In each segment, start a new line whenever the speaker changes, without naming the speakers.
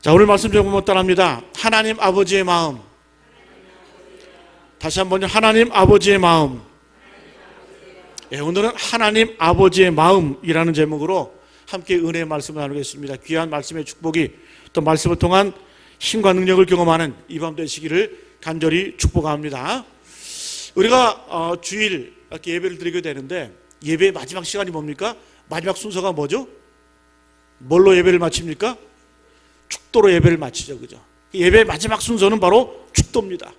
자, 오늘 말씀 제목은 따라합니다. 하나님 아버지의 마음. 다시 한번요. 하나님 아버지의 마음. 예, 오늘은 하나님 아버지의 마음이라는 제목으로 함께 은혜의 말씀을 나누겠습니다. 귀한 말씀의 축복이 또 말씀을 통한 힘과 능력을 경험하는 이 밤 되시기를 간절히 축복합니다. 우리가 주일 이렇게 예배를 드리게 되는데 예배의 마지막 시간이 뭡니까? 마지막 순서가 뭐죠? 뭘로 예배를 마칩니까? 축도로 예배를 마치죠, 그죠? 예배의 마지막 순서는 바로 축도입니다.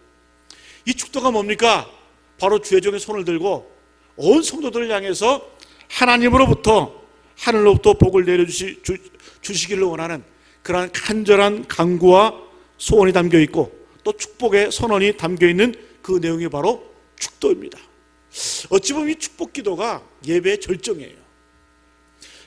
이 축도가 뭡니까? 바로 주의 종의 손을 들고 온 성도들을 향해서 하나님으로부터 하늘로부터 복을 내려주시기를 원하는 그러한 간절한 간구와 소원이 담겨 있고 또 축복의 선언이 담겨 있는 그 내용이 바로 축도입니다. 어찌 보면 이 축복 기도가 예배의 절정이에요.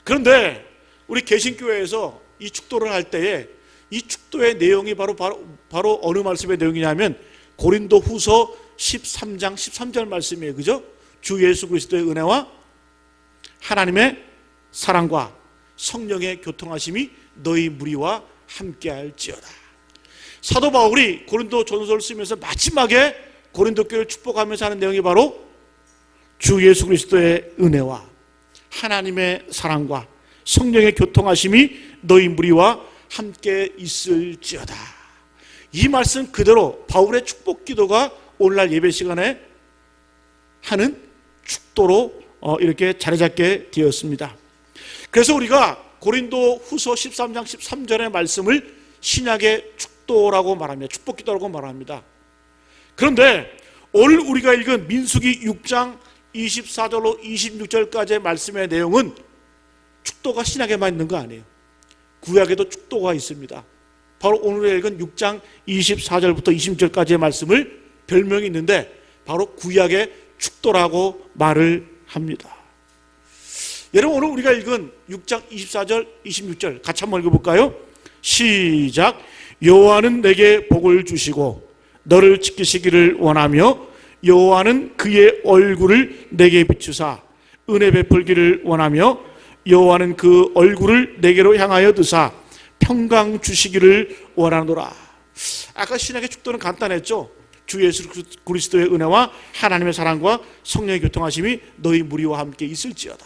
그런데 우리 개신교회에서 이 축도를 할 때에 이 축도의 내용이 바로 어느 말씀의 내용이냐면 고린도 후서 13장 13절 말씀이에요. 그죠? 주 예수 그리스도의 은혜와 하나님의 사랑과 성령의 교통하심이 너희 무리와 함께할지어다. 사도 바울이 고린도 전서를 쓰면서 마지막에 고린도 교회를 축복하면서 하는 내용이 바로 주 예수 그리스도의 은혜와 하나님의 사랑과 성령의 교통하심이 너희 무리와 함께 있을지어다. 이 말씀 그대로 바울의 축복 기도가 오늘날 예배 시간에 하는 축도로 이렇게 자리 잡게 되었습니다. 그래서 우리가 고린도 후서 13장 13절의 말씀을 신약의 축도라고 말합니다. 축복 기도라고 말합니다. 그런데 오늘 우리가 읽은 민수기 6장 24절로 26절까지의 말씀의 내용은 축도가 신약에만 있는 거 아니에요. 구약에도 축도가 있습니다. 바로 오늘 읽은 6장 24절부터 26절까지의 말씀을 별명이 있는데 바로 구약의 축도라고 말을 합니다. 여러분, 오늘 우리가 읽은 6장 24절 26절 같이 한번 읽어볼까요? 시작. 여호와는 내게 복을 주시고 너를 지키시기를 원하며 여호와는 그의 얼굴을 내게 비추사 은혜 베풀기를 원하며 여호와는 그 얼굴을 내게로 향하여 드사 평강 주시기를 원하노라. 아까 신약의 축도는 간단했죠. 주 예수 그리스도의 은혜와 하나님의 사랑과 성령의 교통하심이 너희 무리와 함께 있을지어다.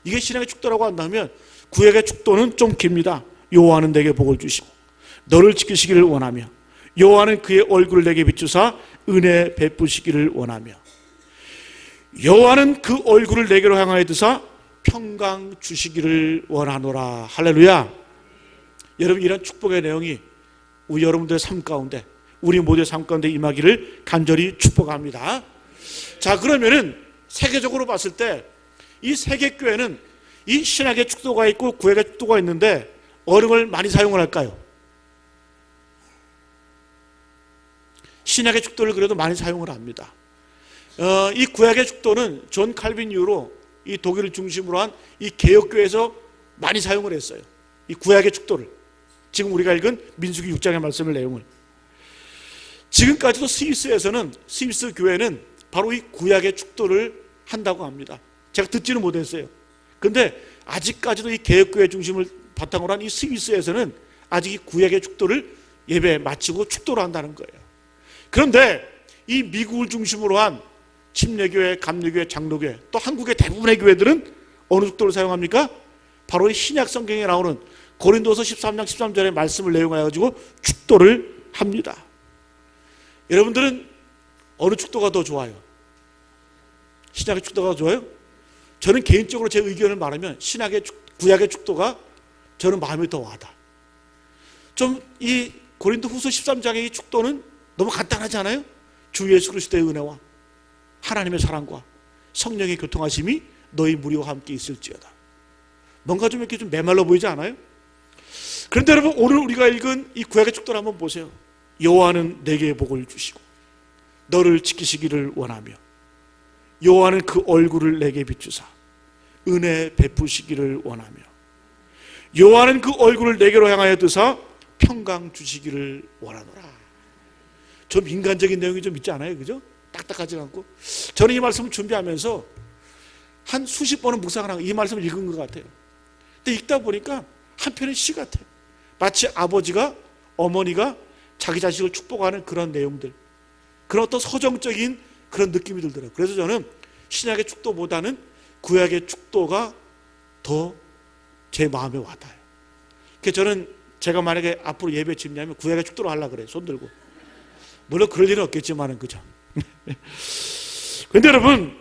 이게 신약의 축도라고 한다면 구약의 축도는 좀 깁니다. 여호와는 내게 복을 주시고 너를 지키시기를 원하며 여호와는 그의 얼굴을 내게 비추사 은혜 베푸시기를 원하며 여호와는 그 얼굴을 내게로 향하여 드사 평강 주시기를 원하노라. 할렐루야. 여러분, 이런 축복의 내용이 우리 여러분들의 삶 가운데 우리 모두의 삶 가운데 임하기를 간절히 축복합니다. 자, 그러면은 세계적으로 봤을 때 이 세계교회는 이 신약의 축도가 있고 구약의 축도가 있는데 어느 걸 많이 사용을 할까요? 신약의 축도를 그래도 많이 사용을 합니다. 이 구약의 축도는 존 칼빈 이후로 이 독일을 중심으로 한 이 개혁교회에서 많이 사용을 했어요. 이 구약의 축도를. 지금 우리가 읽은 민수기 6장의 말씀을 내용을. 지금까지도 스위스에서는 스위스 교회는 바로 이 구약의 축도를 한다고 합니다. 제가 듣지는 못했어요. 그런데 아직까지도 이 개혁교회 중심을 바탕으로 한 이 스위스에서는 아직 이 구약의 축도를 예배 마치고 축도를 한다는 거예요. 그런데 이 미국을 중심으로 한 침례교회, 감리교회, 장로교회 또 한국의 대부분의 교회들은 어느 축도를 사용합니까? 바로 이 신약 성경에 나오는 고린도서 13장 13절의 말씀을 내용하여 가지고 축도를 합니다. 여러분들은 어느 축도가 더 좋아요? 신약의 축도가 더 좋아요? 저는 개인적으로 제 의견을 말하면 구약의 축도가 저는 마음이 더 와닿아. 좀 이 고린도 후서 13장의 이 축도는 너무 간단하지 않아요? 주 예수 그리스도의 은혜와 하나님의 사랑과 성령의 교통하심이 너희 무리와 함께 있을지어다. 뭔가 좀 이렇게 좀 메말라 보이지 않아요? 그런데 여러분, 오늘 우리가 읽은 이 구약의 축도를 한번 보세요. 여호와는 내게 복을 주시고 너를 지키시기를 원하며 여호와는 그 얼굴을 내게 비추사 은혜 베푸시기를 원하며 여호와는 그 얼굴을 내게로 향하여 드사 평강 주시기를 원하노라. 좀 인간적인 내용이 좀 있지 않아요? 그죠? 딱딱하지 않고. 저는 이 말씀을 준비하면서 한 수십 번은 묵상을 하고 이 말씀을 읽은 것 같아요. 근데 읽다 보니까 한편의 시 같아요. 마치 아버지가, 어머니가 자기 자식을 축복하는 그런 내용들, 그런 어떤 서정적인 그런 느낌이 들더라고요. 그래서 저는 신약의 축도보다는 구약의 축도가 더 제 마음에 와닿아요. 그래서 저는 제가 만약에 앞으로 예배 집냐면 구약의 축도로 하려고 그래요. 손 들고. 물론 그럴 일은 없겠지만은, 그죠? 근데 여러분,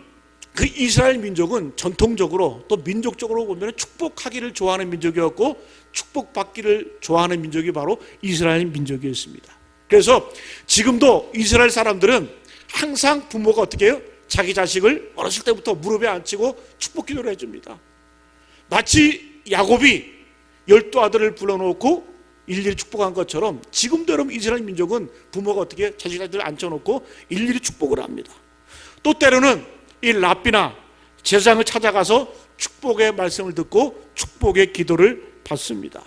그 이스라엘 민족은 전통적으로 또 민족적으로 보면 축복하기를 좋아하는 민족이었고 축복받기를 좋아하는 민족이 바로 이스라엘 민족이었습니다. 그래서 지금도 이스라엘 사람들은 항상 부모가 어떻게 해요? 자기 자식을 어렸을 때부터 무릎에 앉히고 축복 기도를 해줍니다. 마치 야곱이 12아들을 불러놓고 일일이 축복한 것처럼 지금도 여러분 이스라엘 민족은 부모가 어떻게 자식들을 앉혀놓고 일일이 축복을 합니다. 또 때로는 이 랍비나 제사장을 찾아가서 축복의 말씀을 듣고 축복의 기도를 받습니다.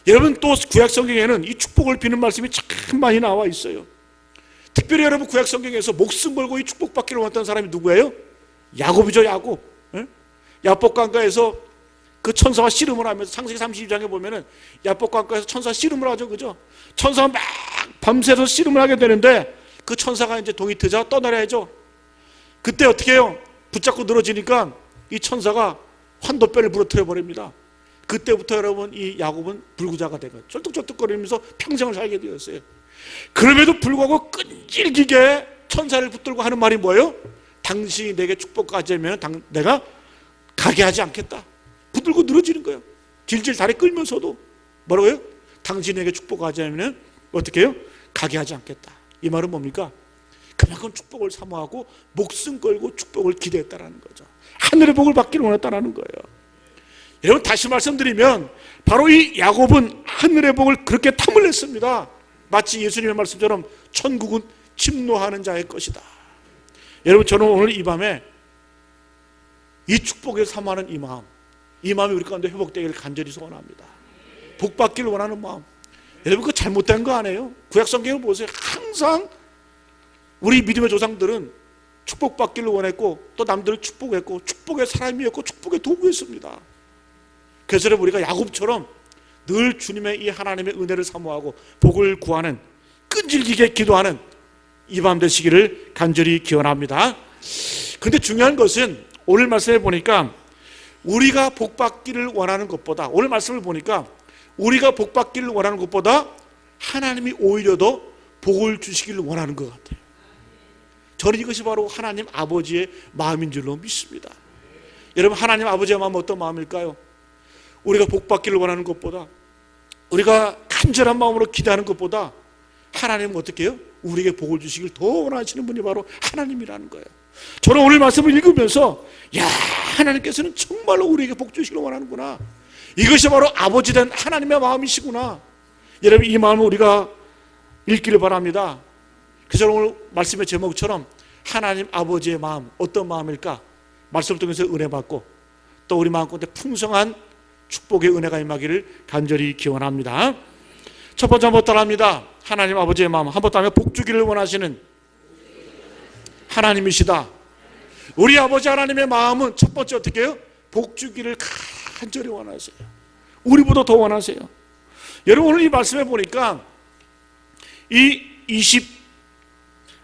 여러분, 또 구약 성경에는 이 축복을 비는 말씀이 참 많이 나와 있어요. 특별히 여러분 구약 성경에서 목숨 걸고 이 축복받기를 원했던 사람이 누구예요? 야곱이죠. 야곱. 야복 강가에서 그 천사가 씨름을 하면서 창세기 32장에 보면은 야복 강가에서 천사가 씨름을 하죠. 그죠? 천사가 막 밤새서 씨름을 하게 되는데 그 천사가 이제 동이 트자 떠나려야죠. 그때 어떻게 해요? 붙잡고 늘어지니까 이 천사가 환도뼈를 부러뜨려 버립니다. 그때부터 여러분 이 야곱은 불구자가 되고 쩔뚝쩔뚝거리면서 평생을 살게 되었어요. 그럼에도 불구하고 끈질기게 천사를 붙들고 하는 말이 뭐예요? 당신이 내게 축복까지 하면 내가 가게 하지 않겠다. 붙들고 늘어지는 거예요. 질질 다리 끌면서도 뭐라고요? 당신에게 축복하지 않으면 어떻게 해요? 가게 하지 않겠다. 이 말은 뭡니까? 그만큼 축복을 사모하고 목숨 걸고 축복을 기대했다라는 거죠. 하늘의 복을 받기를 원했다라는 거예요. 여러분, 다시 말씀드리면 바로 이 야곱은 하늘의 복을 그렇게 탐을 냈습니다. 마치 예수님의 말씀처럼 천국은 침노하는 자의 것이다. 여러분, 저는 오늘 이 밤에 이 축복을 사모하는 이 마음이 우리 가운데 회복되기를 간절히 소원합니다. 복 받기를 원하는 마음. 여러분, 그거 잘못된 거 아니에요? 구약 성경을 보세요. 항상 우리 믿음의 조상들은 축복받기를 원했고 또 남들을 축복했고 축복의 사람이었고 축복의 도구였습니다. 그래서 우리가 야곱처럼 늘 주님의 이 하나님의 은혜를 사모하고 복을 구하는, 끈질기게 기도하는 이 밤 되시기를 간절히 기원합니다. 근데 중요한 것은 오늘 말씀에 보니까 우리가 복받기를 원하는 것보다, 오늘 말씀을 보니까 우리가 복받기를 원하는 것보다 하나님이 오히려 더 복을 주시기를 원하는 것 같아요. 저는 이것이 바로 하나님 아버지의 마음인 줄로 믿습니다. 여러분, 하나님 아버지의 마음은 어떤 마음일까요? 우리가 복받기를 원하는 것보다, 우리가 간절한 마음으로 기도하는 것보다 하나님은 어떻게 해요? 우리에게 복을 주시길 더 원하시는 분이 바로 하나님이라는 거예요. 저는 오늘 말씀을 읽으면서 하나님께서는 정말로 우리에게 복 주시길 원하는구나. 이것이 바로 아버지 된 하나님의 마음이시구나. 여러분, 이 마음을 우리가 읽기를 바랍니다. 그래서 오늘 말씀의 제목처럼 하나님 아버지의 마음, 어떤 마음일까? 말씀을 통해서 은혜 받고 또 우리 마음 가운데 풍성한 축복의 은혜가 임하기를 간절히 기원합니다. 첫 번째 한번 따라합니다. 하나님 아버지의 마음, 한번 따라하면 복 주기를 원하시는 하나님이시다. 우리 아버지 하나님의 마음은 첫 번째 어떻게 해요? 복 주기를 간절히 원하세요. 우리보다 더 원하세요. 여러분, 오늘 이 말씀에 보니까 이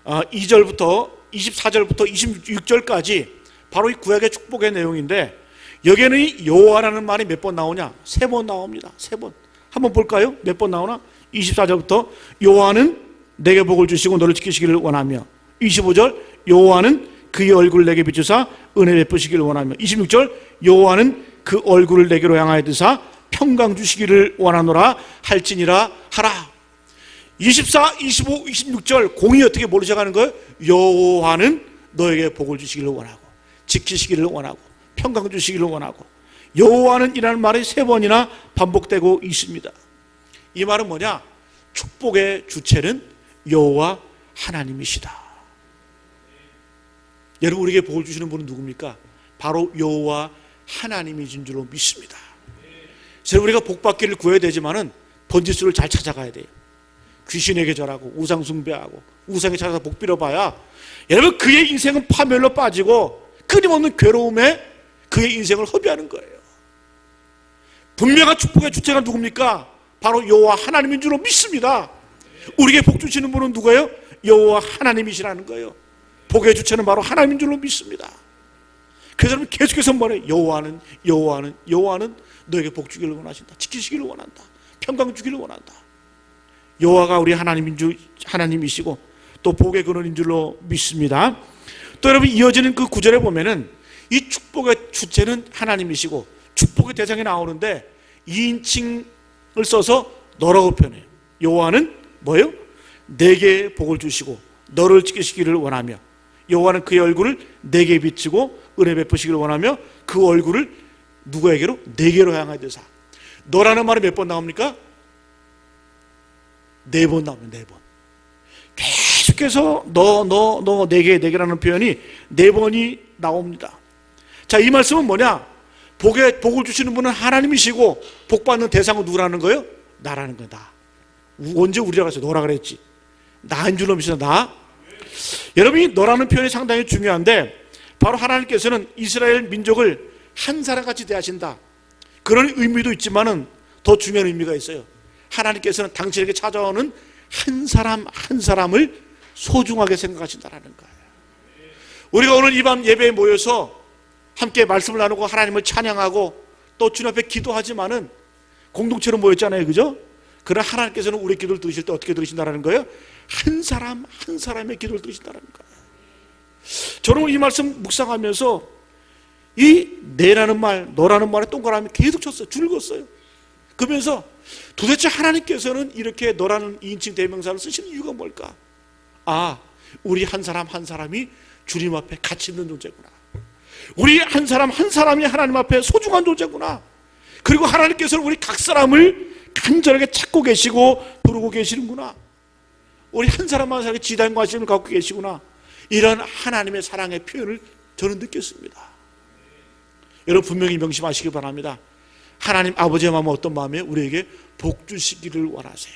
22절부터 24절부터 26절까지 바로 이 구약의 축복의 내용인데, 여기에는 이 여호와라는 말이 몇 번 나오냐? 3번 나옵니다. 3번. 한번 볼까요? 몇 번 나오나? 24절부터 여호와는 내게 복을 주시고 너를 지키시기를 원하며, 25절 여호와는 그의 얼굴을 내게 비추사 은혜 베푸시기를 원하며, 26절 여호와는 그 얼굴을 내게로 향하여 드사 평강 주시기를 원하노라 할지니라 하라. 24, 25, 26절 공이 어떻게 뭘로 시작하는 거예요? 여호와는 너에게 복을 주시기를 원하고 지키시기를 원하고 평강 주시기를 원하고, 여호와는 이라는 말이 3번이나 반복되고 있습니다. 이 말은 뭐냐? 축복의 주체는 여호와 하나님이시다. 여러분, 우리에게 복을 주시는 분은 누굽니까? 바로 여호와 하나님이신 줄로 믿습니다. 그래서 우리가 복받기를 구해야 되지만은 번지수를 잘 찾아가야 돼요. 귀신에게 절하고 우상 숭배하고 우상에 찾아서 복 빌어봐야 여러분 그의 인생은 파멸로 빠지고 끊임없는 괴로움에 그의 인생을 허비하는 거예요. 분명한 축복의 주체가 누굽니까? 바로 여호와 하나님인 줄로 믿습니다. 우리에게 복 주시는 분은 누구예요? 여호와 하나님이시라는 거예요. 복의 주체는 바로 하나님인 줄로 믿습니다. 그래서 여러분 계속해서 말해요. 여호와는 너에게 복 주기를 원하신다. 지키시기를 원한다. 평강 주기를 원한다. 여호와가 우리 하나님이시고 또 복의 근원인 줄로 믿습니다. 또 여러분 이어지는 그 구절에 보면은 이 축복의 주체는 하나님이시고 축복의 대상이 나오는데 2인칭을 써서 너라고 표현해요. 여호와는 뭐예요? 내게 복을 주시고 너를 지키시기를 원하며, 여호와는 그의 얼굴을 내게 비치고 은혜 베푸시기를 원하며 그 얼굴을 누구에게로? 내게로 향하여 되사. 너라는 말이 몇 번 나옵니까? 4번 나옵니다. 4번. 계속해서 너 내게라는 표현이 4번이 나옵니다. 자, 이 말씀은 뭐냐? 복을 주시는 분은 하나님이시고 복 받는 대상은 누구라는 거예요? 나라는 거야. 나. 언제 우리라고 했어? 너라 그랬지. 나인 줄로 믿으시나? 나. 여러분이 너라는 표현이 상당히 중요한데, 바로 하나님께서는 이스라엘 민족을 한 사람같이 대하신다, 그런 의미도 있지만은 더 중요한 의미가 있어요. 하나님께서는 당신에게 찾아오는 한 사람 한 사람을 소중하게 생각하신다라는 거예요. 우리가 오늘 이 밤 예배에 모여서 함께 말씀을 나누고 하나님을 찬양하고 또 주님 앞에 기도하지만은 공동체로 모였잖아요, 그죠? 그러나 하나님께서는 우리 기도를 들으실 때 어떻게 들으신다라는 거예요? 한 사람 한 사람의 기도를 들으신다라는 거예요. 저는 이 말씀 묵상하면서 이 내라는 말, 너라는 말에 동그라미 계속 쳤어요. 줄 긋었어요. 그러면서 도대체 하나님께서는 이렇게 너라는 2인칭 대명사를 쓰시는 이유가 뭘까? 아, 우리 한 사람 한 사람이 주님 앞에 가치 있는 존재구나. 우리 한 사람 한 사람이 하나님 앞에 소중한 존재구나. 그리고 하나님께서는 우리 각 사람을 간절하게 찾고 계시고 부르고 계시는구나. 우리 한 사람 한 사람에게 지단 관심을 갖고 계시구나. 이런 하나님의 사랑의 표현을 저는 느꼈습니다. 여러분 분명히 명심하시기 바랍니다. 하나님 아버지의 마음은 어떤 마음이에요? 우리에게 복 주시기를 원하세요.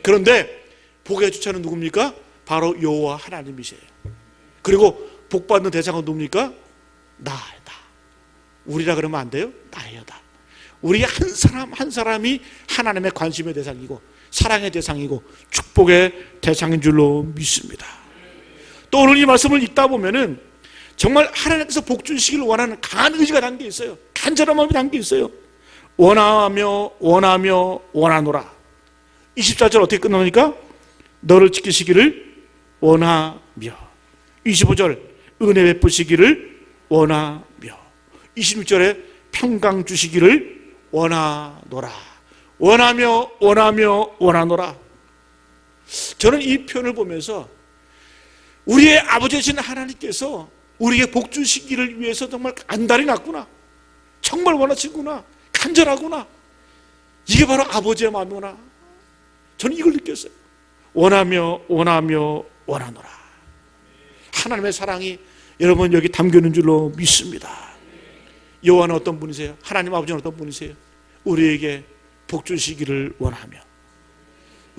그런데 복의 주체는 누굽니까? 바로 여호와 하나님이세요. 그리고 복 받는 대상은 누굽니까? 나다. 우리라 그러면 안 돼요? 나예요, 나. 우리 한 사람 한 사람이 하나님의 관심의 대상이고 사랑의 대상이고 축복의 대상인 줄로 믿습니다. 또 오늘 이 말씀을 읽다 보면은 정말 하나님께서 복 주시기를 원하는 강한 의지가 담겨 있어요. 간절한 마음이 담겨 있어요. 원하노라. 24절 어떻게 끝납니까? 너를 지키시기를 원하며. 25절 은혜 베푸시기를 원하며. 26절에 평강 주시기를 원하노라. 원하노라. 저는 이 표현을 보면서 우리의 아버지이신 하나님께서 우리에게 복 주시기를 위해서 정말 안달이 났구나, 정말 원하시구나, 간절하구나. 이게 바로 아버지의 마음이구나. 저는 이걸 느꼈어요. 원하노라. 하나님의 사랑이 여러분 여기 담겨 있는 줄로 믿습니다. 여호와는 어떤 분이세요? 하나님 아버지는 어떤 분이세요? 우리에게 복 주시기를 원하며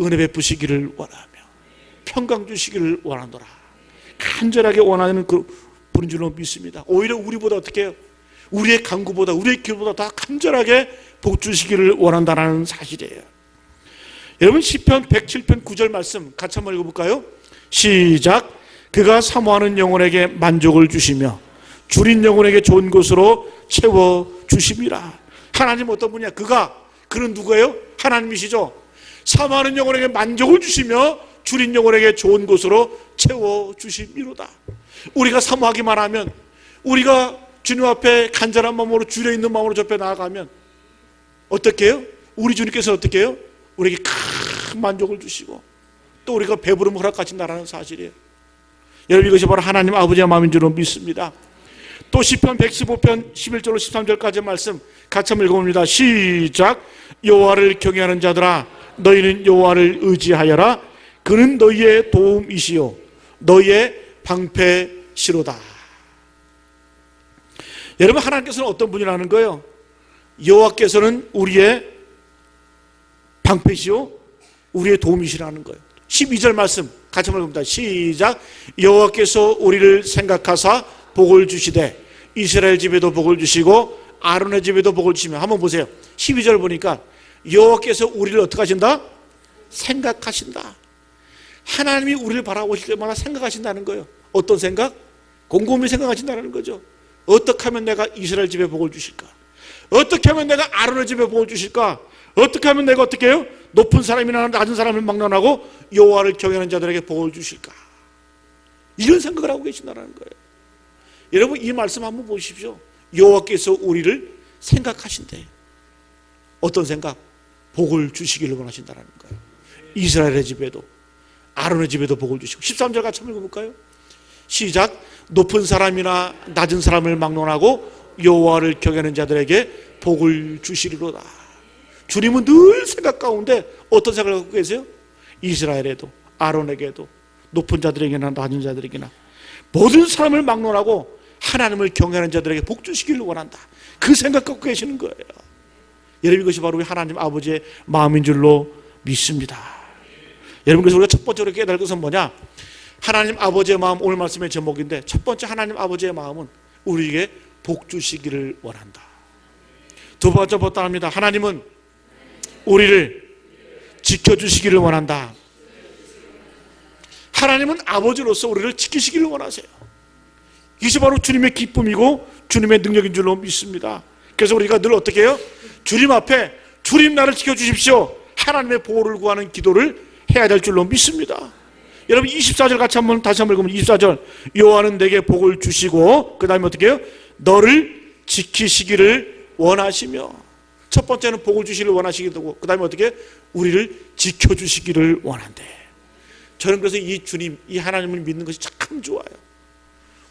은혜 베푸시기를 원하며 평강 주시기를 원하노라. 간절하게 원하는 그 분인 줄로 믿습니다. 오히려 우리보다 어떻게 해요? 우리의 간구보다 우리의 기도보다 더 간절하게 복 주시기를 원한다는 사실이에요. 여러분 시편 107편 9절 말씀 같이 한번 읽어볼까요? 시작. 그가 사모하는 영혼에게 만족을 주시며 줄인 영혼에게 좋은 것으로 채워주심이라. 하나님 어떤 분이야? 그는 누구예요? 하나님이시죠. 사모하는 영혼에게 만족을 주시며 줄인 영혼에게 좋은 것으로 채워주심이로다. 우리가 사모하기만 하면, 우리가 주님 앞에 간절한 마음으로 줄여있는 마음으로 접해 나아가면 어떻게 해요? 우리 주님께서 어떻게 해요? 우리에게 큰 만족을 주시고 또 우리가 배부름을 허락하신다는 사실이에요. 여러분 이것이 바로 하나님 아버지의 마음인 줄로 믿습니다. 또 시편 115편 11절로 13절까지 말씀 같이 한번 읽어봅니다. 시작. 여호와를 경외하는 자들아 너희는 여호와를 의지하여라. 그는 너희의 도움이시요 너희의 방패시로다. 여러분 하나님께서는 어떤 분이라는 거예요? 여호와께서는 우리의 방패시요 우리의 도움이시라는 거예요. 12절 말씀 같이 한번 봅니다. 시작. 여호와께서 우리를 생각하사 복을 주시되 이스라엘 집에도 복을 주시고 아론의 집에도 복을 주시며. 한번 보세요. 12절 보니까 여호와께서 우리를 어떻게 하신다? 생각하신다. 하나님이 우리를 바라보실 때마다 생각하신다는 거예요. 어떤 생각? 곰곰이 생각하신다는 거죠. 어떻게 하면 내가 이스라엘 집에 복을 주실까? 어떻게 하면 내가 아론의 집에 복을 주실까? 어떻게 하면 내가 어떻게 해요? 높은 사람이나 낮은 사람을 막론하고 여호와를 경외하는 자들에게 복을 주실까? 이런 생각을 하고 계신다는 거예요. 여러분, 이 말씀 한번 보십시오. 여호와께서 우리를 생각하신대. 어떤 생각? 복을 주시기를 원하신다는 거예요. 이스라엘의 집에도 아론의 집에도 복을 주시고. 13절 같이 한번 읽어볼까요? 시작. 높은 사람이나 낮은 사람을 막론하고 여호와를 경외하는 자들에게 복을 주시리로다. 주님은 늘 생각 가운데 어떤 생각을 갖고 계세요? 이스라엘에도 아론에게도 높은 자들에게나 낮은 자들에게나 모든 사람을 막론하고 하나님을 경외하는 자들에게 복 주시기를 원한다. 그 생각 갖고 계시는 거예요. 여러분, 이것이 바로 우리 하나님 아버지의 마음인 줄로 믿습니다. 여러분, 그래서 우리가 첫 번째로 깨달을 것은 뭐냐? 하나님 아버지의 마음, 오늘 말씀의 제목인데 첫 번째 하나님 아버지의 마음은 우리에게 복 주시기를 원한다. 두 번째 보답합니다. 하나님은 우리를 지켜주시기를 원한다. 하나님은 아버지로서 우리를 지키시기를 원하세요. 이것이 바로 주님의 기쁨이고 주님의 능력인 줄로 믿습니다. 그래서 우리가 늘 어떻게 해요? 주님 앞에 주님 나를 지켜주십시오, 하나님의 보호를 구하는 기도를 해야 될 줄로 믿습니다. 여러분, 24절 같이 다시 한번 읽으면 24절. 여호와는 내게 복을 주시고 그 다음에 어떻게 해요? 너를 지키시기를 원하시며. 첫 번째는 복을 주시기를 원하시기도 하고 그 다음에 어떻게 해요? 우리를 지켜주시기를 원한대. 저는 그래서 이 주님, 이 하나님을 믿는 것이 참 좋아요.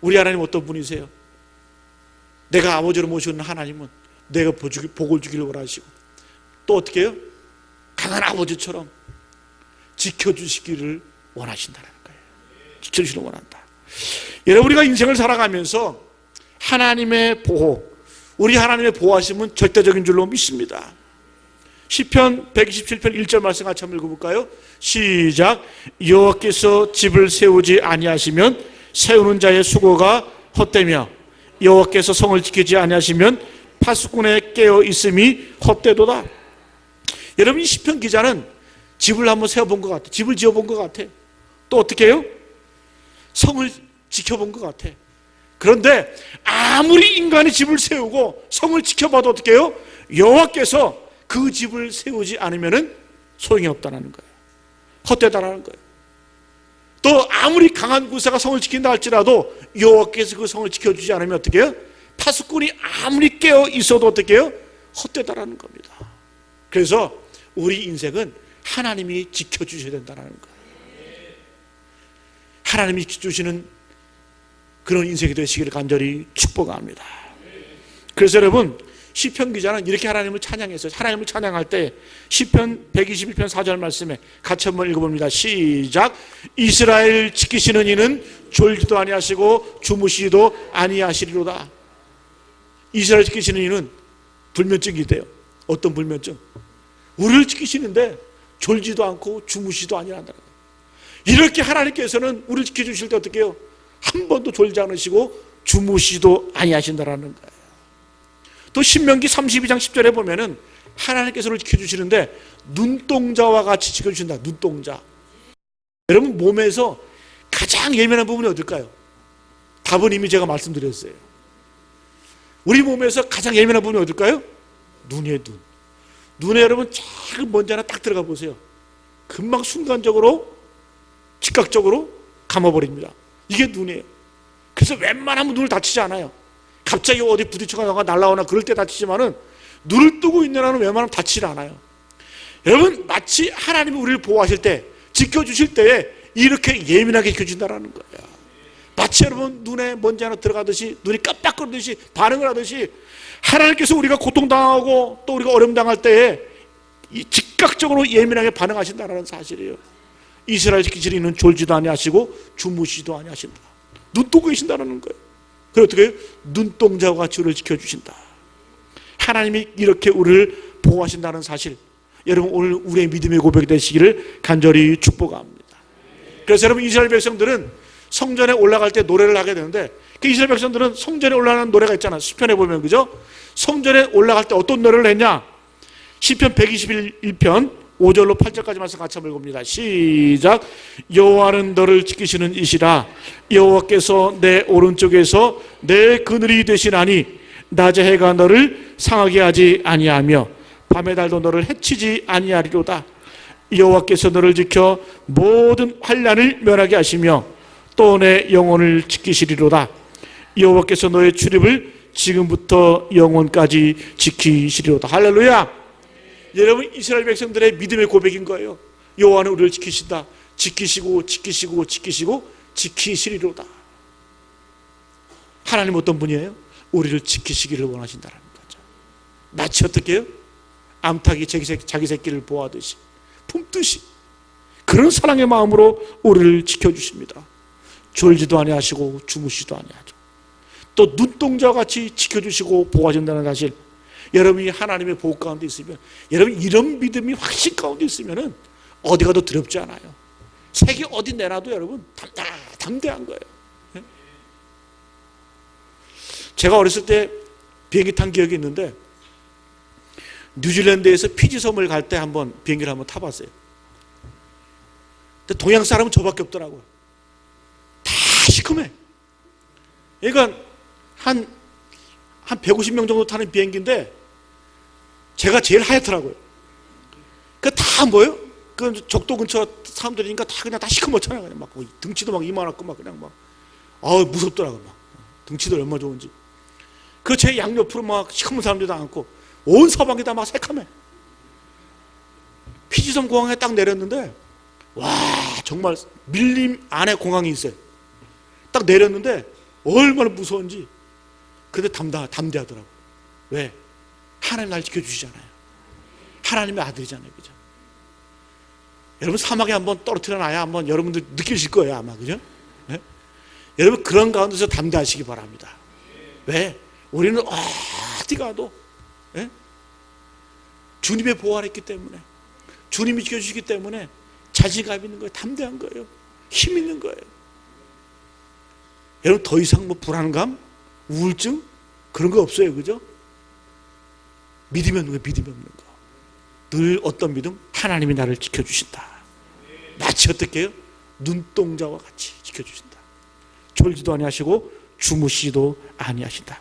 우리 하나님 어떤 분이세요? 내가 아버지로 모시는 하나님은 내가 복을 주기를 원하시고 또 어떻게 해요? 강한 아버지처럼 지켜주시기를 원하신다는 거예요. 지켜주시기를 원한다. 여러분, 우리가 인생을 살아가면서 하나님의 보호, 우리 하나님의 보호하심은 절대적인 줄로 믿습니다. 시편 127편 1절 말씀 같이 한번 읽어볼까요? 시작. 여호와께서 집을 세우지 아니하시면 세우는 자의 수고가 헛되며 여호와께서 성을 지키지 아니하시면 파수꾼의 깨어 있음이 헛되도다. 여러분, 이 시편 기자는 집을 한번 세워본 것 같아. 집을 지어본 것 같아. 또 어떻게 해요? 성을 지켜본 것 같아. 그런데 아무리 인간이 집을 세우고 성을 지켜봐도 어떻게 해요? 여호와께서 그 집을 세우지 않으면 소용이 없다는 거예요. 헛되다라는 거예요. 또 아무리 강한 군사가 성을 지킨다 할지라도 여호와께서 그 성을 지켜주지 않으면 어떻게 해요? 파수꾼이 아무리 깨어 있어도 어떻게 해요? 헛되다라는 겁니다. 그래서 우리 인생은 하나님이 지켜주셔야 된다는 거예요. 하나님이 지켜주시는 그런 인생이 되시기를 간절히 축복합니다. 그래서 여러분, 시편 기자는 이렇게 하나님을 찬양했어요. 하나님을 찬양할 때 시편 121편 4절 말씀에 같이 한번 읽어봅니다. 시작. 이스라엘 지키시는 이는 졸지도 아니하시고 주무시지도 아니하시리로다. 이스라엘 지키시는 이는 불면증이 있대요. 어떤 불면증? 우리를 지키시는데 졸지도 않고 주무시지도 아니한다. 이렇게 하나님께서는 우리를 지켜주실 때 어떻게 해요? 한 번도 졸지 않으시고 주무시지도 아니하신다라는 거예요. 또 신명기 32장 10절에 보면은 하나님께서 우리를 지켜주시는데 눈동자와 같이 지켜주신다. 눈동자. 여러분, 몸에서 가장 예민한 부분이 어딜까요? 답은 이미 제가 말씀드렸어요. 우리 몸에서 가장 예민한 부분이 어딜까요? 눈이에요. 눈에 여러분 작은 먼지 하나 딱 들어가 보세요. 금방 순간적으로 즉각적으로 감아버립니다. 이게 눈이에요. 그래서 웬만하면 눈을 다치지 않아요. 갑자기 어디 부딪혀가다가 날라오나 그럴 때 다치지만은 눈을 뜨고 있는 한은 웬만하면 다치지 않아요. 여러분, 마치 하나님이 우리를 보호하실 때, 지켜주실 때에 이렇게 예민하게 지켜준다는 거예요. 마치 여러분 눈에 먼지 하나 들어가듯이, 눈이 깜빡거리듯이 반응을 하듯이 하나님께서 우리가 고통당하고 또 우리가 어려움 당할 때에 즉각적으로 예민하게 반응하신다는 사실이에요. 이스라엘 지키시는 이는 졸지도 아니하시고 주무시지도 아니하신다. 눈 뜨고 계신다는 거예요. 그리고 어떻게 해요? 눈동자와 같이 우리를 지켜주신다. 하나님이 이렇게 우리를 보호하신다는 사실, 여러분 오늘 우리의 믿음의 고백이 되시기를 간절히 축복합니다. 그래서 여러분, 이스라엘 백성들은 성전에 올라갈 때 노래를 하게 되는데, 그 이스라엘 백성들은 성전에 올라가는 노래가 있잖아요. 시편에 보면, 그죠? 성전에 올라갈 때 어떤 노래를 했냐? 시편 121편 5절로 8절까지 말씀 같이 한번 읽어봅니다. 시작. 여호와는 너를 지키시는 이시라. 여호와께서 내 오른쪽에서 내 그늘이 되시나니 낮에 해가 너를 상하게 하지 아니하며 밤의 달도 너를 해치지 아니하리로다. 여호와께서 너를 지켜 모든 환난을 면하게 하시며 또 내 영혼을 지키시리로다. 여호와께서 너의 출입을 지금부터 영원까지 지키시리로다. 할렐루야. 여러분, 이스라엘 백성들의 믿음의 고백인 거예요. 여호와는 우리를 지키신다. 지키시고 지키시고 지키시고 지키시리로다. 하나님 어떤 분이에요? 우리를 지키시기를 원하신다는 거죠. 마치 어떻게 해요? 암탉이 자기 새끼를 보호하듯이, 품듯이 그런 사랑의 마음으로 우리를 지켜주십니다. 졸지도 아니하시고 주무시도 아니하죠. 또 눈동자와 같이 지켜주시고 보호하신다는 사실, 여러분이 하나님의 보호 가운데 있으면, 여러분 이런 믿음이 확신 가운데 있으면 어디 가도 두렵지 않아요. 색이 어디 내놔도 여러분 담대한 거예요. 제가 어렸을 때 비행기 탄 기억이 있는데, 뉴질랜드에서 피지섬을 갈 때 한번 비행기를 한번 타봤어요. 근데 동양 사람은 저밖에 없더라고요. 다 시커매. 그러니까 한 150명 정도 타는 비행기인데 제가 제일 하얗더라고요. 그 다 뭐예요? 그 적도 근처 사람들이니까 다 그냥 다 시커멓잖아요. 그냥 막 등치도 막 이만하고 막 그냥 막 무섭더라고요. 막 등치도 얼마나 좋은지. 그 제 양옆으로 막 시커먼 사람들이 다 앉고 온 서방이 다 막 새카매. 피지섬 공항에 딱 내렸는데, 와 정말 밀림 안에 공항이 있어요. 딱 내렸는데 얼마나 무서운지. 근데 담대하더라고요. 왜? 하나님 날 지켜주시잖아요. 하나님의 아들이잖아요. 그죠? 여러분 사막에 한번 떨어뜨려 놔야 한번 여러분들 느끼실 거예요 아마. 그죠? 네? 여러분 그런 가운데서 담대하시기 바랍니다. 왜? 우리는 어디 가도 네? 주님의 보호를 했기 때문에, 주님이 지켜주시기 때문에 자신감 있는 거예요. 담대한 거예요. 힘 있는 거예요. 여러분 더 이상 뭐 불안감, 우울증 그런 거 없어요. 그죠? 믿음이 없는 거, 믿음이 없는 거. 늘 어떤 믿음? 하나님이 나를 지켜주신다. 마치 어떻게 해요? 눈동자와 같이 지켜주신다. 졸지도 아니하시고 주무시지도 아니하신다.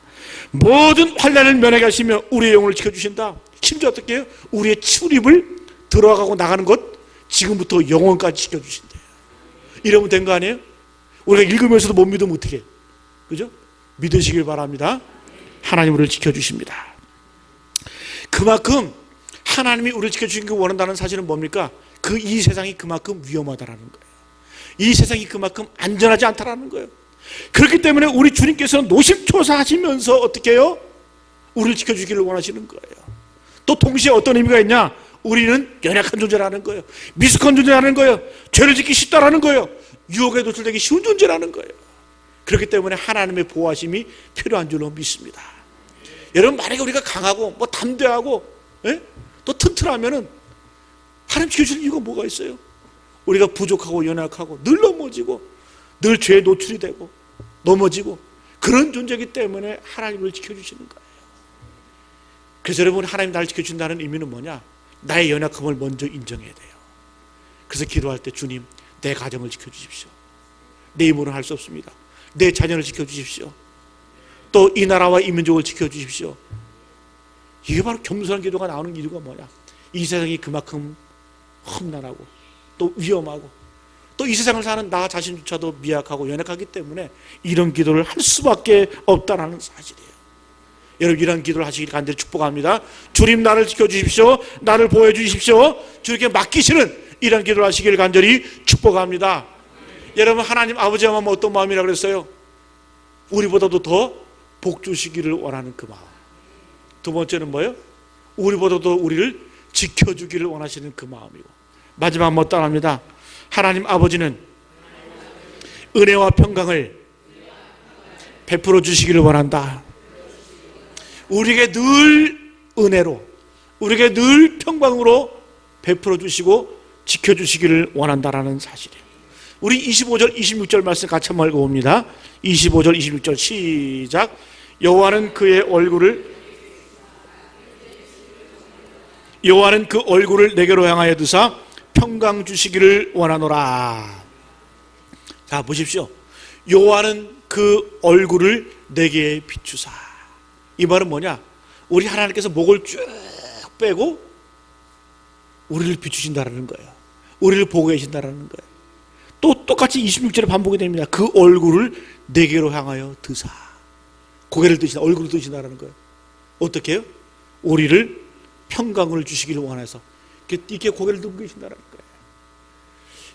모든 환난을 면하게 하시며 우리의 영혼을 지켜주신다. 심지어 어떻게 해요? 우리의 출입을 들어가고 나가는 것 지금부터 영원까지 지켜주신대요. 이러면 된 거 아니에요? 우리가 읽으면서도 못 믿으면 어떻게 해요? 그죠? 믿으시길 바랍니다. 하나님 우리를 지켜주십니다. 그만큼 하나님이 우리를 지켜주시기 원한다는 사실은 뭡니까? 이 세상이 그만큼 위험하다라는 거예요. 이 세상이 그만큼 안전하지 않다라는 거예요. 그렇기 때문에 우리 주님께서는 노심초사하시면서 어떻게 해요? 우리를 지켜주기를 원하시는 거예요. 또 동시에 어떤 의미가 있냐? 우리는 연약한 존재라는 거예요. 미숙한 존재라는 거예요. 죄를 짓기 쉽다라는 거예요. 유혹에 노출되기 쉬운 존재라는 거예요. 그렇기 때문에 하나님의 보호하심이 필요한 줄로 믿습니다. 여러분 만약에 우리가 강하고 뭐 담대하고 또 튼튼하면은 하나님 지켜주는 이유가 뭐가 있어요? 우리가 부족하고 연약하고 늘 넘어지고 늘 죄에 노출이 되고 넘어지고 그런 존재이기 때문에 하나님을 지켜주시는 거예요. 그래서 여러분 하나님 나를 지켜준다는 의미는 뭐냐? 나의 연약함을 먼저 인정해야 돼요. 그래서 기도할 때 주님 내 가정을 지켜주십시오. 내 힘으로는 할 수 없습니다. 내 자녀를 지켜주십시오. 또 이 나라와 이 민족을 지켜주십시오. 이게 바로 겸손한 기도가 나오는 이유가 뭐냐? 이 세상이 그만큼 험난하고 또 위험하고 또 이 세상을 사는 나 자신조차도 미약하고 연약하기 때문에 이런 기도를 할 수밖에 없다는 사실이에요. 여러분 이런 기도를 하시길 간절히 축복합니다. 주님 나를 지켜주십시오. 나를 보호해 주십시오. 주님께 맡기시는 이런 기도를 하시길 간절히 축복합니다. 여러분 하나님 아버지가 마음 어떤 마음이라고 그랬어요? 우리보다도 더 복 주시기를 원하는 그 마음. 두 번째는 뭐예요? 우리보다도 우리를 지켜주기를 원하시는 그 마음이고, 마지막 한번 따라합니다. 하나님 아버지는 은혜와 평강을 베풀어 주시기를 원한다. 우리에게 늘 은혜로, 우리에게 늘 평강으로 베풀어 주시고 지켜주시기를 원한다라는 사실이에요. 우리 25절 26절 말씀 같이 한번 읽어봅니다. 25절 26절 시작. 여호와는 그의 얼굴을 여호와는 그 얼굴을 내게로 향하여 드사 평강 주시기를 원하노라. 자, 보십시오. 여호와는 그 얼굴을 내게 비추사. 이 말은 뭐냐? 우리 하나님께서 목을 쭉 빼고 우리를 비추신다라는 거예요. 우리를 보고 계신다라는 거예요. 또 똑같이 26절에 반복이 됩니다. 그 얼굴을 내게로 향하여 드사. 고개를 드신다, 얼굴을 드신다라는 거예요. 어떻게 해요? 우리를 평강을 주시기를 원해서 이렇게 고개를 들고 계신다라는 거예요.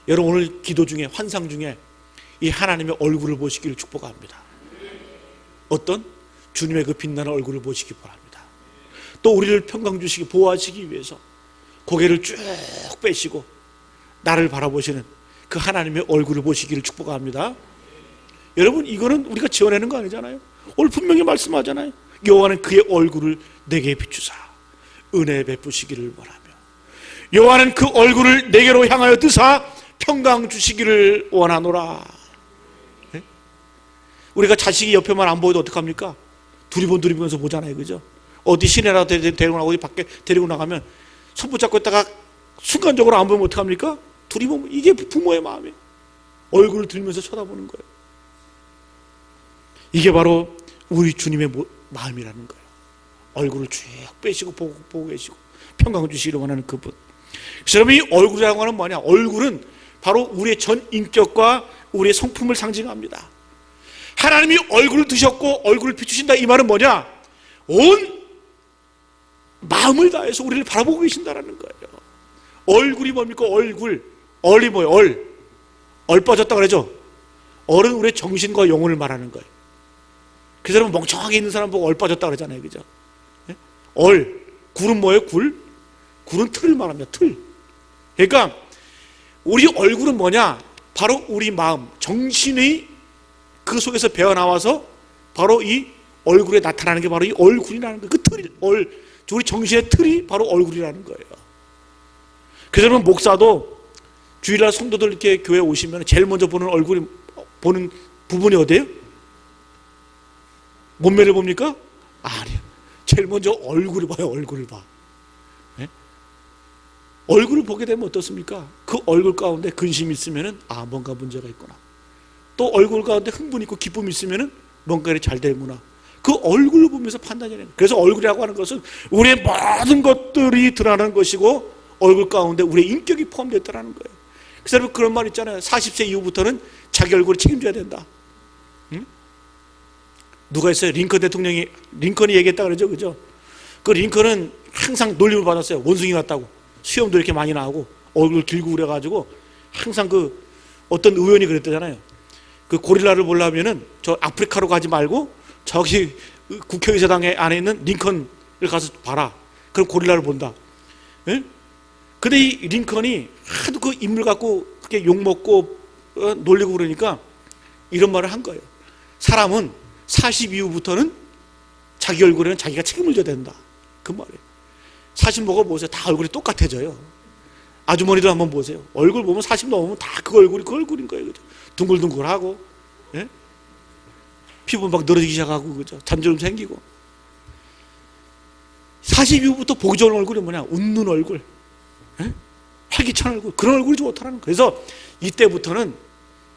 여러분, 오늘 기도 중에, 환상 중에 이 하나님의 얼굴을 보시기를 축복합니다. 어떤? 주님의 그 빛나는 얼굴을 보시기 바랍니다. 또 우리를 평강 주시기, 보호하시기 위해서 고개를 쭉 빼시고 나를 바라보시는 그 하나님의 얼굴을 보시기를 축복합니다. 여러분, 이거는 우리가 지어내는 거 아니잖아요. 오늘 분명히 말씀하잖아요. 여호와는 그의 얼굴을 내게 비추사 은혜 베푸시기를 원하며, 여호와는 그 얼굴을 내게로 향하여 드사 평강 주시기를 원하노라. 네? 우리가 자식이 옆에만 안 보여도 어떡합니까? 두리번두리번서 보잖아요, 그죠? 어디 시내라 데리고 나가고 어디 밖에 데리고 나가면 손 붙잡고 있다가 순간적으로 안 보면 어떡합니까? 두리번. 이게 부모의 마음이에요. 얼굴을 들면서 쳐다보는 거예요. 이게 바로 우리 주님의 마음이라는 거예요. 얼굴을 쭉 빼시고 보고 계시고 평강을 주시기를 원하는 그분. 그래서 여러분, 이 얼굴이라고 하는 뭐냐? 얼굴은 바로 우리의 전 인격과 우리의 성품을 상징합니다. 하나님이 얼굴을 드셨고 얼굴을 비추신다, 이 말은 뭐냐? 온 마음을 다해서 우리를 바라보고 계신다라는 거예요. 얼굴이 뭡니까? 얼굴. 얼이 뭐예요? 얼 빠졌다 그러죠? 얼은 우리의 정신과 영혼을 말하는 거예요. 그래서 여러분, 멍청하게 있는 사람 보고 얼 빠졌다 그러잖아요, 그죠? 얼. 굴은 뭐예요? 굴? 굴은 틀을 말합니다. 틀. 그러니까 우리 얼굴은 뭐냐? 바로 우리 마음, 정신이 그 속에서 배어나와서 바로 이 얼굴에 나타나는 게 바로 이 얼굴이라는 거예요. 그 틀이, 우리 정신의 틀이 바로 얼굴이라는 거예요. 그래서 여러분, 목사도 주일날 성도들 이렇게 교회 오시면 제일 먼저 보는 부분이 어디예요? 몸매를 봅니까? 아니요. 제일 먼저 얼굴을 봐요. 얼굴을 봐. 네? 얼굴을 보게 되면 어떻습니까? 그 얼굴 가운데 근심이 있으면은 뭔가 문제가 있구나. 또 얼굴 가운데 흥분이 있고 기쁨이 있으면은 뭔가 잘 되구나. 그 얼굴을 보면서 판단이 되는 거예요. 그래서 얼굴이라고 하는 것은 우리의 모든 것들이 드러나는 것이고 얼굴 가운데 우리의 인격이 포함되어 있다는 거예요. 그래서 여러분, 그런 말 있잖아요. 40세 이후부터는 자기 얼굴을 책임져야 된다. 응? 누가 했어요? 링컨 대통령이, 링컨이 얘기했다 그러죠, 그죠? 그 링컨은 항상 놀림을 받았어요. 원숭이 같다고. 수염도 이렇게 많이 나오고 얼굴 길고 그래가지고 항상 어떤 의원이 그랬다잖아요. 그 고릴라를 보려면은 저 아프리카로 가지 말고 저기 국회의사당 안에 있는 링컨을 가서 봐라. 그럼 고릴라를 본다. 예? 근데 이 링컨이 하도 그 인물 갖고 그렇게 욕먹고 놀리고 그러니까 이런 말을 한 거예요. 사람은 40 이후부터는 자기 얼굴에는 자기가 책임을 져야 된다. 그 말이에요. 40 먹어보세요. 다 얼굴이 똑같아져요. 아주머니들 한번 보세요. 얼굴 보면 40 넘으면 다 그 얼굴인 거예요. 그죠? 둥글둥글하고, 예? 피부 막 늘어지기 시작하고, 그죠? 잔주름 생기고. 40 이후부터 보기 좋은 얼굴이 뭐냐? 웃는 얼굴, 예? 활기찬 얼굴, 그런 얼굴이 좋다라는 거예요. 그래서 이때부터는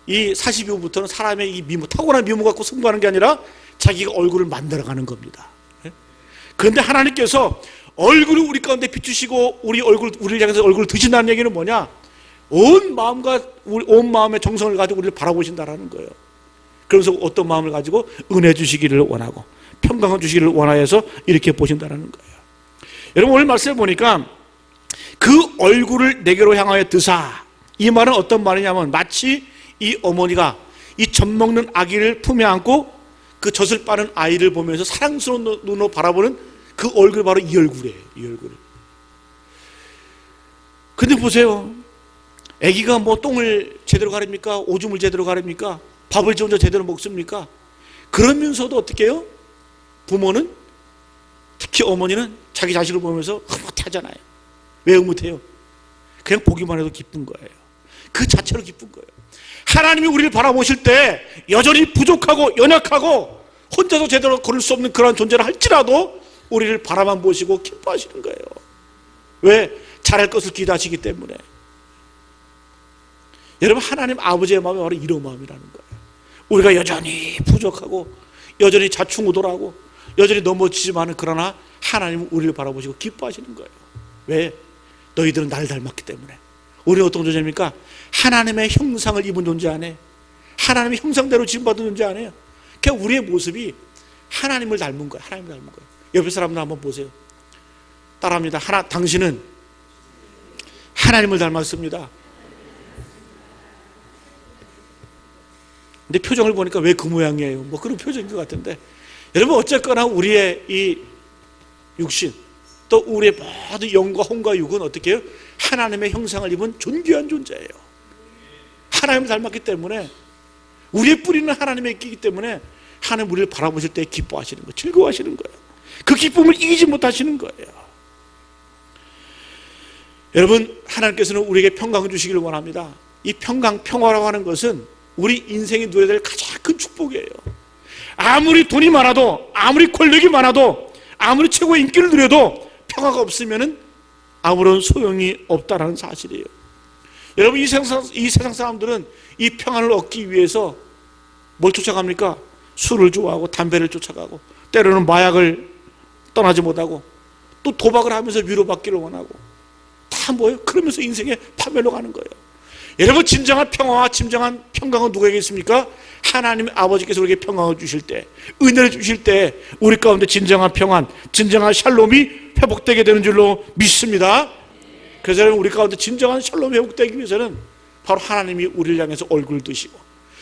이 40 이후부터는 사람의 이 미모, 타고난 미모 갖고 승부하는 게 아니라 자기가 얼굴을 만들어가는 겁니다. 예? 그런데 하나님께서 얼굴을 우리 가운데 비추시고 우리를 향해서 얼굴을 드신다는 얘기는 뭐냐? 온 마음과 온 마음의 정성을 가지고 우리를 바라보신다라는 거예요. 그러면서 어떤 마음을 가지고 은혜 주시기를 원하고 평강을 주시기를 원하여서 이렇게 보신다라는 거예요. 여러분, 오늘 말씀을 보니까 그 얼굴을 내게로 향하여 드사, 이 말은 어떤 말이냐면 마치 이 어머니가 이 젖 먹는 아기를 품에 안고 그 젖을 빠는 아이를 보면서 사랑스러운 눈으로 바라보는 그 얼굴이 바로 이 얼굴이에요. 이 얼굴. 근데 보세요. 아기가 뭐 똥을 제대로 가립니까? 오줌을 제대로 가립니까? 밥을 혼자 제대로 먹습니까? 그러면서도 어떻게 해요? 부모는, 특히 어머니는 자기 자식을 보면서 흐뭇하잖아요. 왜 흐뭇해요? 그냥 보기만 해도 기쁜 거예요. 그 자체로 기쁜 거예요. 하나님이 우리를 바라보실 때 여전히 부족하고 연약하고 혼자서 제대로 걸을 수 없는 그런 존재를 할지라도 우리를 바라만 보시고 기뻐하시는 거예요. 왜? 잘할 것을 기대하시기 때문에. 여러분, 하나님 아버지의 마음이 바로 이런 마음이라는 거예요. 우리가 여전히 부족하고 여전히 자충우돌하고 여전히 넘어지지만은 그러나 하나님은 우리를 바라보시고 기뻐하시는 거예요. 왜? 너희들은 나를 닮았기 때문에. 우리는 어떤 존재입니까? 하나님의 형상을 입은 존재 안에, 하나님의 형상대로 지음받은 존재 아니에요. 그러니까 우리의 모습이 하나님을 닮은 거예요. 하나님을 닮은 거예요. 옆에 사람들 한번 보세요. 따라합니다. 당신은 하나님을 닮았습니다. 근데 표정을 보니까 왜 그 모양이에요? 뭐 그런 표정인 것 같은데, 여러분 어쨌거나 우리의 이 육신, 또 우리의 모든 영과 혼과 육은 어떻게 해요? 하나님의 형상을 입은 존귀한 존재예요. 하나님을 닮았기 때문에, 우리의 뿌리는 하나님에 있기 때문에 하나님 우리를 바라보실 때 기뻐하시는 거예요. 즐거워하시는 거예요. 그 기쁨을 이기지 못하시는 거예요. 여러분, 하나님께서는 우리에게 평강을 주시기를 원합니다. 이 평화라고 하는 것은 우리 인생이 누려야 될 가장 큰 축복이에요. 아무리 돈이 많아도, 아무리 권력이 많아도, 아무리 최고의 인기를 누려도 평화가 없으면 아무런 소용이 없다는 사실이에요. 여러분, 이 세상 사람들은 이 평안을 얻기 위해서 뭘 쫓아갑니까? 술을 좋아하고 담배를 쫓아가고, 때로는 마약을 떠나지 못하고, 또 도박을 하면서 위로받기를 원하고, 다 뭐예요? 그러면서 인생의 파멸로 가는 거예요. 여러분, 진정한 평화와 진정한 평강은 누구에게 있습니까? 하나님 아버지께서 우리에게 평강을 주실 때, 은혜를 주실 때 우리 가운데 진정한 평안, 진정한 샬롬이 회복되게 되는 줄로 믿습니다. 그래서 여러분, 우리 가운데 진정한 샬롬이 회복되기 위해서는 바로 하나님이 우리를 향해서 얼굴을 드시고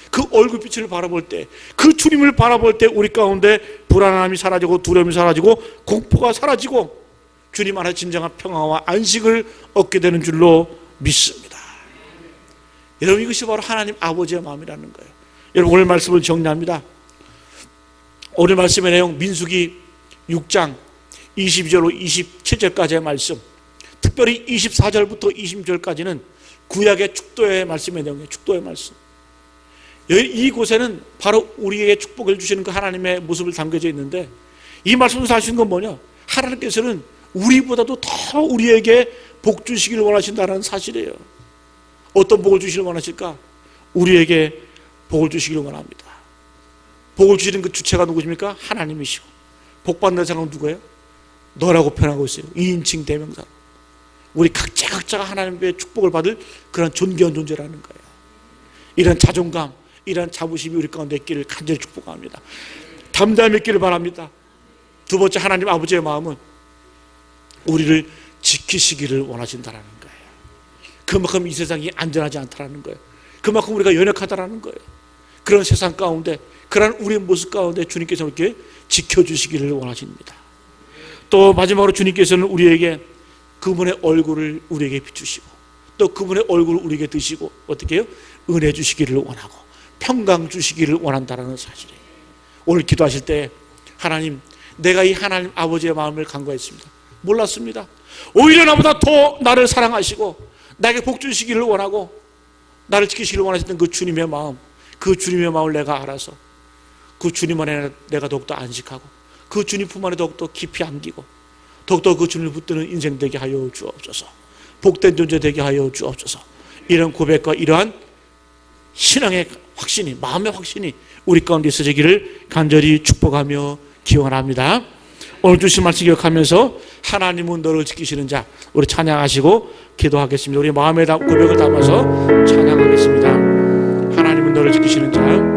그 얼굴빛을 바라볼 때, 그 주님을 바라볼 때 우리 가운데 불안함이 사라지고 두려움이 사라지고 공포가 사라지고 주님 안에 진정한 평화와 안식을 얻게 되는 줄로 믿습니다. 여러분, 이것이 바로 하나님 아버지의 마음이라는 거예요. 여러분, 오늘 말씀을 정리합니다. 오늘 말씀의 내용, 민수기 6장 22절로 27절까지의 말씀, 특별히 24절부터 26절까지는 구약의 축도의 말씀의 내용이에요. 축도의 말씀. 이곳에는 바로 우리에게 축복을 주시는 그 하나님의 모습을 담겨져 있는데, 이 말씀에서 하시는 건 뭐냐? 하나님께서는 우리보다도 더 우리에게 복 주시기를 원하신다는 사실이에요. 어떤 복을 주시기를 원하실까? 우리에게 복을 주시기를 원합니다. 복을 주시는 그 주체가 누구십니까? 하나님이시고, 복받는 사람은 누구예요? 너라고 표현하고 있어요. 2인칭 대명사로. 우리 각자가 하나님의 축복을 받을 그런 존귀한 존재라는 거예요. 이런 자존감, 이런 자부심이 우리 가운데 있기를 간절히 축복합니다. 담대함이 있기를 바랍니다. 두 번째, 하나님 아버지의 마음은 우리를 지키시기를 원하신다는 거예요. 그만큼 이 세상이 안전하지 않다는 거예요. 그만큼 우리가 연약하다는 거예요. 그런 세상 가운데, 그런 우리의 모습 가운데 주님께서 이렇게 지켜주시기를 원하십니다. 또 마지막으로 주님께서는 우리에게 그분의 얼굴을 우리에게 비추시고, 또 그분의 얼굴을 우리에게 드시고, 어떻게 해요? 은혜 주시기를 원하고 평강 주시기를 원한다는 사실이에요. 오늘 기도하실 때, 하나님, 내가 이 하나님 아버지의 마음을 간과했습니다. 몰랐습니다. 오히려 나보다 더 나를 사랑하시고 나에게 복 주시기를 원하고 나를 지키시기를 원하셨던 그 주님의 마음, 그 주님의 마음을 내가 알아서 그 주님 안에 내가 더욱더 안식하고 그 주님 품 안에 더욱더 깊이 안기고 더욱더 그 주님을 붙드는 인생 되게 하여 주옵소서. 복된 존재 되게 하여 주옵소서. 이런 고백과 이러한 신앙의 확신이, 마음의 확신이 우리 가운데 있어지기를 간절히 축복하며 기원합니다. 오늘 주신 말씀 기억하면서 하나님은 너를 지키시는 자, 우리 찬양하시고 기도하겠습니다. 우리 마음의 고백을 담아서 찬양하겠습니다. 하나님은 너를 지키시는 자.